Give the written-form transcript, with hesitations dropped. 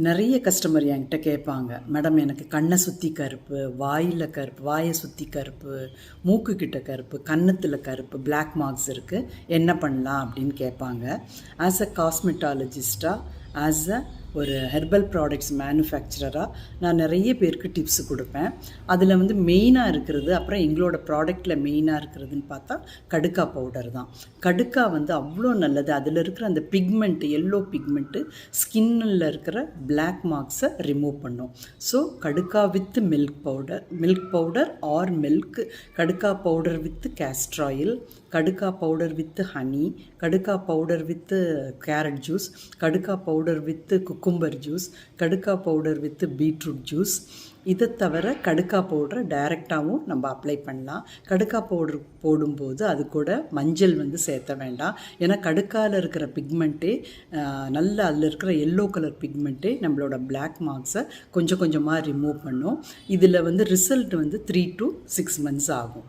நிறைய கஸ்டமர் என்கிட்ட கேட்பாங்க, மேடம் எனக்கு கண்ணை சுற்றி கருப்பு, வாயில் கருப்பு, வாயை சுற்றி கருப்பு, மூக்கு கிட்ட கருப்பு, கன்னத்தில் கருப்பு, பிளாக் மார்க்ஸ் இருக்குது, என்ன பண்ணலாம் அப்படின்னு கேட்பாங்க. ஆஸ் அ காஸ்மெட்டாலஜிஸ்டாக, ஆஸ் அ ஒரு ஹெர்பல் ப்ராடக்ட்ஸ் மேனுஃபேக்சரராக நான் நிறைய பேருக்கு டிப்ஸ் கொடுப்பேன். அதில் வந்து மெயினாக இருக்கிறது, அப்புறம் எங்களோட ப்ராடக்டில் மெயினாக இருக்கிறதுன்னு பார்த்தா கடுக்கா பவுடர் தான். கடுக்கா வந்து அவ்வளோ நல்லது. அதில் இருக்கிற அந்த பிக்மெண்ட்டு, எல்லோ பிக்மெண்ட்டு ஸ்கின்னில் இருக்கிற பிளாக் மார்க்ஸை ரிமூவ் பண்ணும். ஸோ கடுக்கா with milk powder or milk, கடுக்கா பவுடர் வித் கேஸ்டர் ஆயில், கடுக்கா பவுடர் வித் ஹனி, கடுக்கா பவுடர் வித் கேரட் ஜூஸ், கடுக்கா பவுடர் வித் குக்கும்பர் ஜூஸ், கடுக்கா பவுடர் வித் பீட்ரூட் ஜூஸ். இதை தவிர கடுக்கா பவுடரை டைரெக்டாகவும் நம்ம அப்ளை பண்ணலாம். கடுக்கா பவுடர் போடும்போது அது கூட மஞ்சள் வந்து சேர்த்த வேண்டாம். ஏன்னா கடுக்காவில் இருக்கிற பிக்மெண்ட்டே நல்ல, அதில் இருக்கிற எல்லோ கலர் பிக்மெண்ட்டே நம்மளோட பிளாக் மார்க்ஸை கொஞ்சம் கொஞ்சமாக ரிமூவ் பண்ணும். இதில் வந்து ரிசல்ட் வந்து 3 to 6 months ஆகும்.